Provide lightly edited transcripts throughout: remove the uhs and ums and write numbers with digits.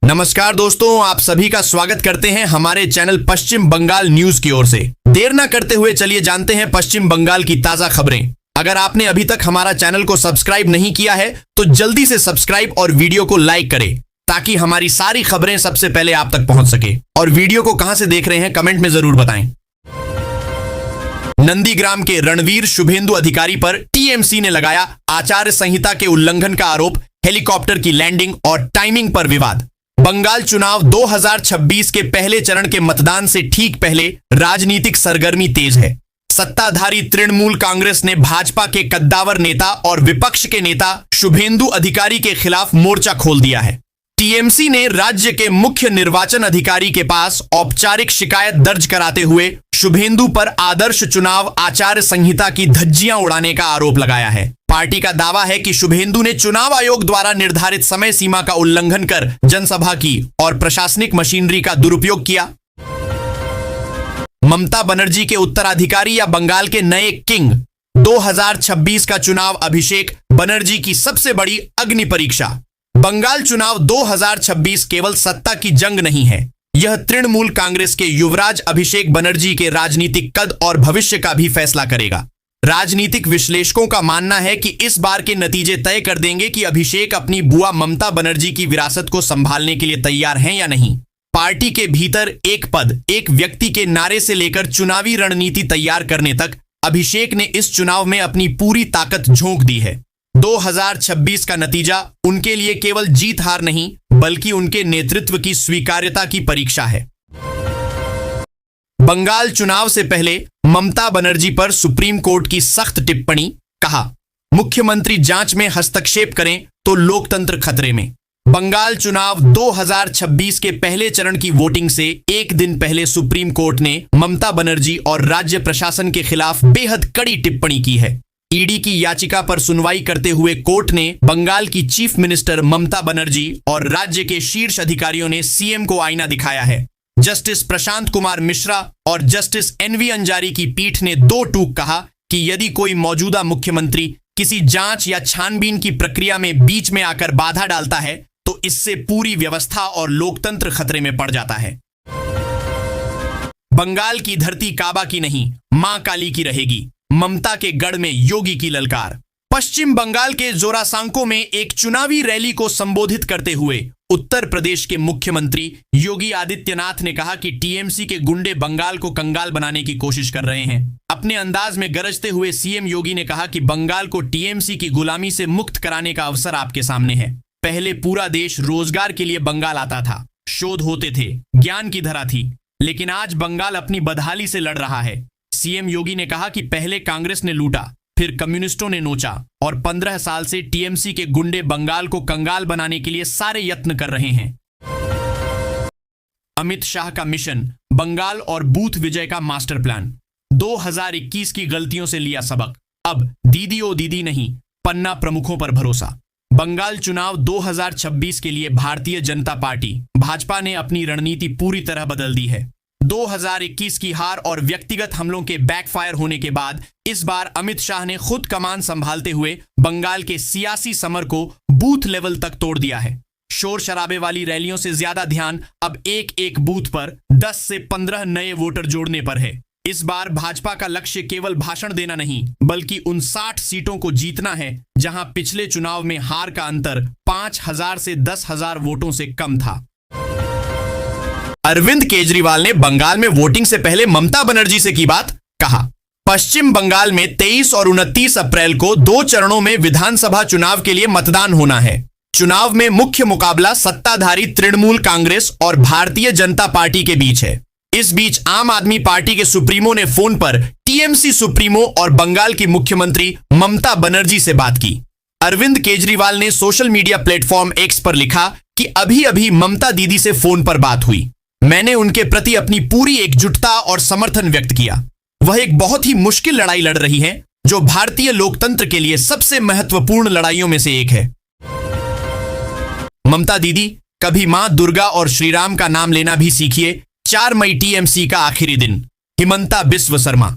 नमस्कार दोस्तों, आप सभी का स्वागत करते हैं हमारे चैनल पश्चिम बंगाल न्यूज की ओर से। देर न करते हुए चलिए जानते हैं पश्चिम बंगाल की ताजा खबरें। अगर आपने अभी तक हमारा चैनल को सब्सक्राइब नहीं किया है तो जल्दी से सब्सक्राइब और वीडियो को लाइक करें ताकि हमारी सारी खबरें सबसे पहले आप तक पहुंच सके। और वीडियो को कहां से देख रहे हैं कमेंट में जरूर बताएं। नंदीग्राम के रणवीर शुभेंदु अधिकारी पर टीएमसी ने लगाया आचार संहिता के उल्लंघन का आरोप, हेलीकॉप्टर की लैंडिंग और टाइमिंग पर विवाद। बंगाल चुनाव 2026 के पहले चरण के मतदान से ठीक पहले राजनीतिक सरगर्मी तेज है। सत्ताधारी तृणमूल कांग्रेस ने भाजपा के कद्दावर नेता और विपक्ष के नेता शुभेंदु अधिकारी के खिलाफ मोर्चा खोल दिया है। टीएमसी ने राज्य के मुख्य निर्वाचन अधिकारी के पास औपचारिक शिकायत दर्ज कराते हुए शुभेंदु पर आदर्श चुनाव आचार संहिता की धज्जियां उड़ाने का आरोप लगाया है। पार्टी का दावा है कि शुभेंदु ने चुनाव आयोग द्वारा निर्धारित समय सीमा का उल्लंघन कर जनसभा की और प्रशासनिक मशीनरी का दुरुपयोग किया। ममता बनर्जी के उत्तराधिकारी या बंगाल के नए किंग, 2026 का चुनाव अभिषेक बनर्जी की सबसे बड़ी अग्नि परीक्षा। बंगाल चुनाव 2026 केवल सत्ता की जंग नहीं है, यह तृणमूल कांग्रेस के युवराज अभिषेक बनर्जी के राजनीतिक कद और भविष्य का भी फैसला करेगा। राजनीतिक विश्लेषकों का मानना है कि इस बार के नतीजे तय कर देंगे कि अभिषेक अपनी बुआ ममता बनर्जी की विरासत को संभालने के लिए तैयार हैं या नहीं। पार्टी के भीतर एक पद एक व्यक्ति के नारे से लेकर चुनावी रणनीति तैयार करने तक अभिषेक ने इस चुनाव में अपनी पूरी ताकत झोंक दी है। 2026 का नतीजा उनके लिए केवल जीत हार नहीं बल्कि उनके नेतृत्व की स्वीकार्यता की परीक्षा है। बंगाल चुनाव से पहले ममता बनर्जी पर सुप्रीम कोर्ट की सख्त टिप्पणी, कहा मुख्यमंत्री जांच में हस्तक्षेप करें तो लोकतंत्र खतरे में। बंगाल चुनाव 2026 के पहले चरण की वोटिंग से एक दिन पहले सुप्रीम कोर्ट ने ममता बनर्जी और राज्य प्रशासन के खिलाफ बेहद कड़ी टिप्पणी की है। ईडी की याचिका पर सुनवाई करते हुए कोर्ट ने बंगाल की चीफ मिनिस्टर ममता बनर्जी और राज्य के शीर्ष अधिकारियों ने सीएम को आईना दिखाया है। जस्टिस प्रशांत कुमार मिश्रा और जस्टिस एनवी अंजारी की पीठ ने दो टूक कहा कि यदि कोई मौजूदा मुख्यमंत्री किसी जांच या छानबीन की प्रक्रिया में बीच में आकर बाधा डालता है तो इससे पूरी व्यवस्था और लोकतंत्र खतरे में पड़ जाता है। बंगाल की धरती काबा की नहीं, मां काली की रहेगी, ममता के गढ़ में योगी की ललकार। पश्चिम बंगाल के जोरासांको में एक चुनावी रैली को संबोधित करते हुए उत्तर प्रदेश के मुख्यमंत्री योगी आदित्यनाथ ने कहा कि टीएमसी के गुंडे बंगाल को कंगाल बनाने की कोशिश कर रहे हैं। अपने अंदाज में गरजते हुए सीएम योगी ने कहा कि बंगाल को टीएमसी की गुलामी से मुक्त कराने का अवसर आपके सामने है। पहले पूरा देश रोजगार के लिए बंगाल आता था, शोध होते थे, ज्ञान की धरा थी, लेकिन आज बंगाल अपनी बदहाली से लड़ रहा है। सीएम योगी ने कहा कि पहले कांग्रेस ने लूटा, फिर कम्युनिस्टों ने नोचा और 15 साल से टीएमसी के गुंडे बंगाल को कंगाल बनाने के लिए सारे यत्न कर रहे हैं। अमित शाह का मिशन, बंगाल और बूथ विजय का मास्टर प्लान। 2021 की गलतियों से लिया सबक, अब दीदी ओ दीदी नहीं, पन्ना प्रमुखों पर भरोसा। बंगाल चुनाव 2026 के लिए भारतीय जनता पार्टी भाजपा ने अपनी रणनीति पूरी तरह बदल दी है। 2021 की हार और व्यक्तिगत हमलों के बैकफायर होने के बाद इस बार अमित शाह ने खुद कमान संभालते हुए बंगाल के सियासी समर को बूथ लेवल तक तोड़ दिया है। शोर शराबे वाली रैलियों से ज्यादा ध्यान अब एक एक बूथ पर 10 से 15 नए वोटर जोड़ने पर है। इस बार भाजपा का लक्ष्य केवल भाषण देना नहीं बल्कि उन 60 सीटों को जीतना है जहां पिछले चुनाव में हार का अंतर 5000 से 10,000 वोटों से कम था। अरविंद केजरीवाल ने बंगाल में वोटिंग से पहले ममता बनर्जी से की बात, कहा पश्चिम बंगाल में 23 और 29 अप्रैल को 2 चरणों में विधानसभा चुनाव के लिए मतदान होना है। चुनाव में मुख्य मुकाबला सत्ताधारी तृणमूल कांग्रेस और भारतीय जनता पार्टी के बीच है। इस बीच आम आदमी पार्टी के सुप्रीमो ने फोन पर टीएमसी सुप्रीमो और बंगाल की मुख्यमंत्री ममता बनर्जी से बात की। अरविंद केजरीवाल ने सोशल मीडिया प्लेटफॉर्म एक्स पर लिखा कि अभी अभी ममता दीदी से फोन पर बात हुई, मैंने उनके प्रति अपनी पूरी एकजुटता और समर्थन व्यक्त किया। वह एक बहुत ही मुश्किल लड़ाई लड़ रही हैं, जो भारतीय लोकतंत्र के लिए सबसे महत्वपूर्ण लड़ाइयों में से एक है। ममता दीदी, कभी मां दुर्गा और श्रीराम का नाम लेना भी सीखिए। 4 मई टीएमसी का आखिरी दिन। हिमंता बिस्व शर्मा।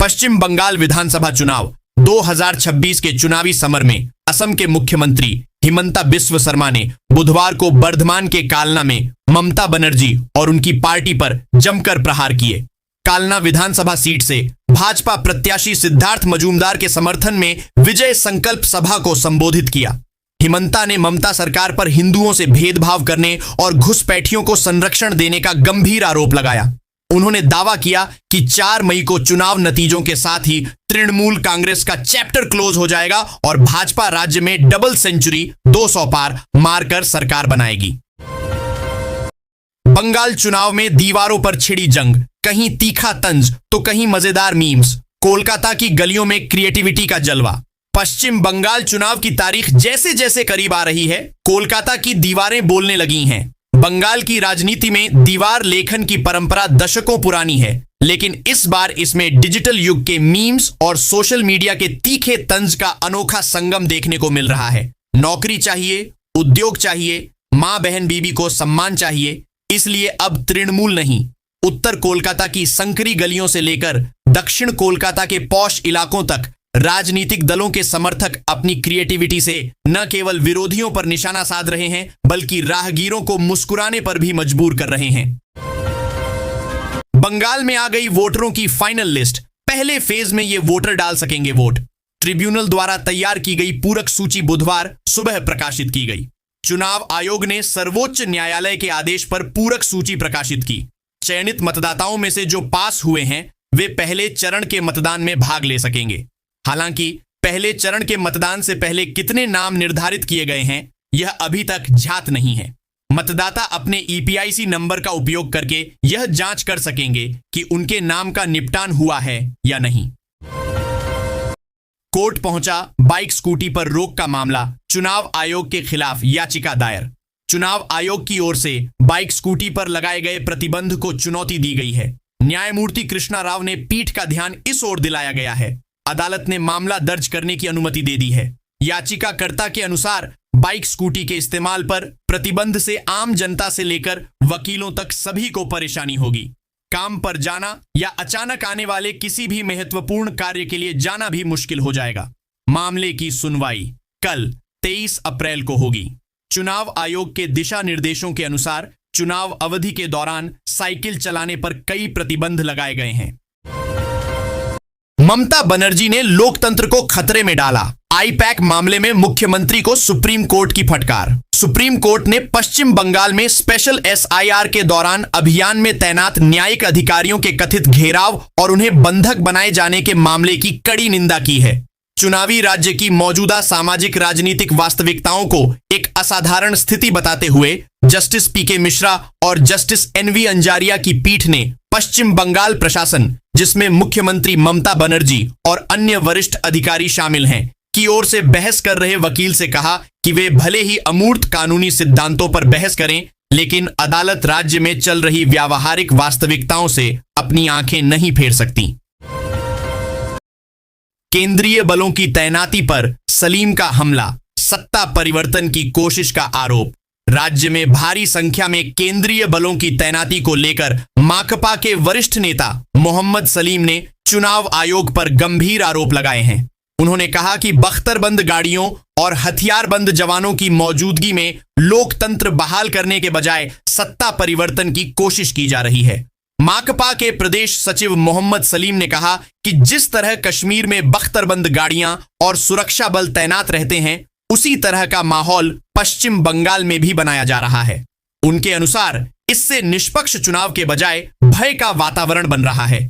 पश्चिम बंगाल विधानसभा चुनाव 2026 के चुनावी समर में असम के मुख्यमंत्री हिमंता बिस्व शर्मा ने बुधवार को बर्धमान के कालना में ममता बनर्जी और उनकी पार्टी पर जमकर प्रहार किए। कालना विधानसभा सीट से भाजपा प्रत्याशी सिद्धार्थ मजूमदार के समर्थन में विजय संकल्प सभा को संबोधित किया। हिमंता ने ममता सरकार पर हिंदुओं से भेदभाव करने और घुसपैठियों को संरक्षण देने का गंभीर आरोप लगाया। उन्होंने दावा किया कि 4 मई को चुनाव नतीजों के साथ ही तृणमूल कांग्रेस का चैप्टर क्लोज हो जाएगा और भाजपा राज्य में डबल सेंचुरी 200 पार मारकर सरकार बनाएगी। बंगाल चुनाव में दीवारों पर छिड़ी जंग, कहीं तीखा तंज तो कहीं मजेदार मीम्स। कोलकाता की गलियों में क्रिएटिविटी का जलवा। पश्चिम बंगाल चुनाव की तारीख जैसे जैसे करीब आ रही है, कोलकाता की दीवारें बोलने लगी हैं। बंगाल की राजनीति में दीवार लेखन की परंपरा दशकों पुरानी है, लेकिन इस बार इसमें डिजिटल युग के मीम्स और सोशल मीडिया के तीखे तंज का अनोखा संगम देखने को मिल रहा है। नौकरी चाहिए, उद्योग चाहिए, मां बहन बीबी को सम्मान चाहिए, इसलिए अब तृणमूल नहीं, उत्तर कोलकाता की संकरी गलियों से लेकर दक्षिण कोलकाता के पॉश इलाकों तक राजनीतिक दलों के समर्थक अपनी क्रिएटिविटी से न केवल विरोधियों पर निशाना साध रहे हैं, बल्कि राहगीरों को मुस्कुराने पर भी मजबूर कर रहे हैं। बंगाल में आ गई वोटरों की फाइनल लिस्ट। पहले फेज में ये वोटर डाल सकेंगे वोट। ट्रिब्यूनल द्वारा तैयार की गई पूरक सूची बुधवार सुबह प्रकाशित की गई। चुनाव आयोग ने सर्वोच्च न्यायालय के आदेश पर पूरक सूची प्रकाशित की। चयनित मतदाताओं में से जो पास हुए हैं वे पहले चरण के मतदान में भाग ले सकेंगे। हालांकि पहले चरण के मतदान से पहले कितने नाम निर्धारित किए गए हैं यह अभी तक ज्ञात नहीं है। मतदाता अपने ईपीआईसी नंबर का उपयोग करके यह जांच कर सकेंगे कि उनके नाम का निपटान हुआ है या नहीं। कोर्ट पहुंचा बाइक स्कूटी पर रोक का मामला, चुनाव आयोग के खिलाफ याचिका दायर। चुनाव आयोग की ओर से बाइक स्कूटी पर लगाए गए प्रतिबंध को चुनौती दी गई है। न्यायमूर्ति कृष्णा राव ने पीठ का ध्यान इस ओर दिलाया गया है। अदालत ने मामला दर्ज करने की अनुमति दे दी है। याचिकाकर्ता के अनुसार बाइक स्कूटी के इस्तेमाल पर प्रतिबंध से आम जनता से लेकर वकीलों तक सभी को परेशानी होगी। काम पर जाना या अचानक आने वाले किसी भी महत्वपूर्ण कार्य के लिए जाना भी मुश्किल हो जाएगा। मामले की सुनवाई कल 23 अप्रैल को होगी। चुनाव आयोग के दिशा निर्देशों के अनुसार चुनाव अवधि के दौरान साइकिल चलाने पर कई प्रतिबंध लगाए गए हैं। ममता बनर्जी ने लोकतंत्र को खतरे में डाला। आईपैक मामले में मुख्यमंत्री को सुप्रीम कोर्ट की फटकार। सुप्रीम कोर्ट ने पश्चिम बंगाल में स्पेशल एसआईआर के दौरान अभियान में तैनात न्यायिक अधिकारियों के कथित घेराव और उन्हें बंधक बनाए जाने के मामले की कड़ी निंदा की है। चुनावी राज्य की मौजूदा सामाजिक राजनीतिक वास्तविकताओं को एक असाधारण स्थिति बताते हुए जस्टिस पीके मिश्रा और जस्टिस एनवी अंजारिया की पीठ ने पश्चिम बंगाल प्रशासन, जिसमें मुख्यमंत्री ममता बनर्जी और अन्य वरिष्ठ अधिकारी शामिल हैं, की ओर से बहस कर रहे वकील से कहा कि वे भले ही अमूर्त कानूनी सिद्धांतों पर बहस करें, लेकिन अदालत राज्य में चल रही व्यावहारिक वास्तविकताओं से अपनी आंखें नहीं फेर सकती। केंद्रीय बलों की तैनाती पर सलीम का हमला, सत्ता परिवर्तन की कोशिश का आरोप। राज्य में भारी संख्या में केंद्रीय बलों की तैनाती को लेकर माकपा के वरिष्ठ नेता मोहम्मद सलीम ने चुनाव आयोग पर गंभीर आरोप लगाए हैं। उन्होंने कहा कि बख्तरबंद गाड़ियों और हथियारबंद जवानों की मौजूदगी में लोकतंत्र बहाल करने के बजाय सत्ता परिवर्तन की कोशिश की जा रही है। माकपा के प्रदेश सचिव मोहम्मद सलीम ने कहा कि जिस तरह कश्मीर में बख्तरबंद गाड़ियां और सुरक्षा बल तैनात रहते हैं, उसी तरह का माहौल पश्चिम बंगाल में भी बनाया जा रहा है। उनके अनुसार इससे निष्पक्ष चुनाव के बजाय भय का वातावरण बन रहा है।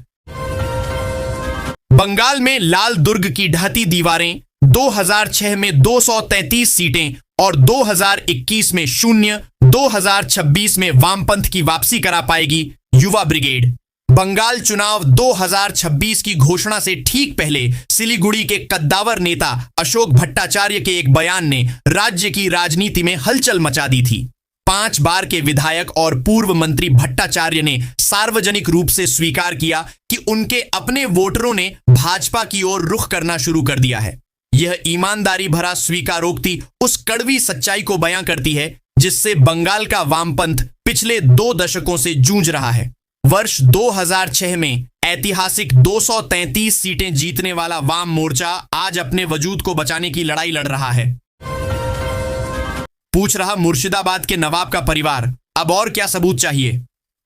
बंगाल में लाल दुर्ग की ढहती दीवारें, 2006 में 233 सीटें और 2021 में 0, 2026 में वामपंथ की वापसी करा पाएगी युवा ब्रिगेड। बंगाल चुनाव 2026 की घोषणा से ठीक पहले सिलीगुड़ी के कद्दावर नेता अशोक भट्टाचार्य के एक बयान ने राज्य की राजनीति में हलचल मचा दी थी। 5 बार के विधायक और पूर्व मंत्री भट्टाचार्य ने सार्वजनिक रूप से स्वीकार किया कि उनके अपने वोटरों ने भाजपा की ओर रुख करना शुरू कर दिया है। यह ईमानदारी भरा स्वीकारोक्ति उस कड़वी सच्चाई को बयां करती है जिससे बंगाल का वामपंथ पिछले 2 दशकों से जूझ रहा है। वर्ष 2006 में ऐतिहासिक 233 सीटें जीतने वाला वाम मोर्चा आज अपने वजूद को बचाने की लड़ाई लड़ रहा है। पूछ रहा मुर्शिदाबाद के नवाब का परिवार, अब और क्या सबूत चाहिए?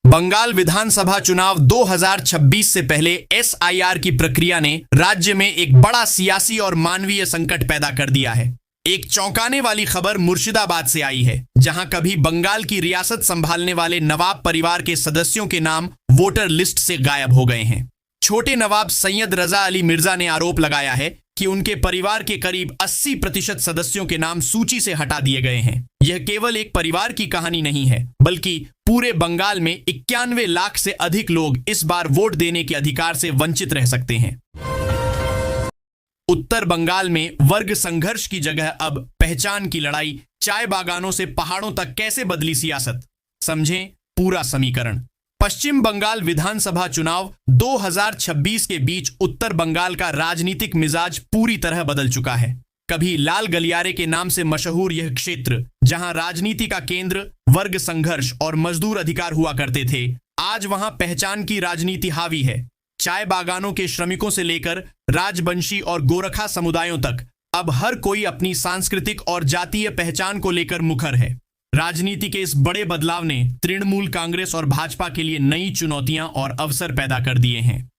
बंगाल विधानसभा चुनाव 2026 से पहले SIR की प्रक्रिया ने राज्य में एक बड़ा सियासी और मानवीय संकट पैदा कर दिया है। एक चौंकाने वाली खबर मुर्शिदाबाद से आई है, जहां कभी बंगाल की रियासत संभालने वाले नवाब परिवार के सदस्यों के नाम वोटर लिस्ट से गायब हो गए हैं। छोटे नवाब सैयद रजा अली मिर्जा ने आरोप लगाया है कि उनके परिवार के करीब 80% सदस्यों के नाम सूची से हटा दिए गए हैं। यह केवल एक परिवार की कहानी नहीं है, बल्कि पूरे बंगाल में 91 लाख से अधिक लोग इस बार वोट देने के अधिकार से वंचित रह सकते हैं। उत्तर बंगाल में वर्ग संघर्ष की जगह अब पहचान की लड़ाई, चाय बागानों से पहाड़ों तक कैसे बदली सियासत, समझें पूरा समीकरण। पश्चिम बंगाल विधानसभा चुनाव 2026 के बीच उत्तर बंगाल का राजनीतिक मिजाज पूरी तरह बदल चुका है। कभी लाल गलियारे के नाम से मशहूर यह क्षेत्र, जहां राजनीति का केंद्र वर्ग संघर्ष और मजदूर अधिकार हुआ करते थे, आज वहां पहचान की राजनीति हावी है। चाय बागानों के श्रमिकों से लेकर राजवंशी और गोरखा समुदायों तक अब हर कोई अपनी सांस्कृतिक और जातीय पहचान को लेकर मुखर है। राजनीति के इस बड़े बदलाव ने तृणमूल कांग्रेस और भाजपा के लिए नई चुनौतियां और अवसर पैदा कर दिए हैं।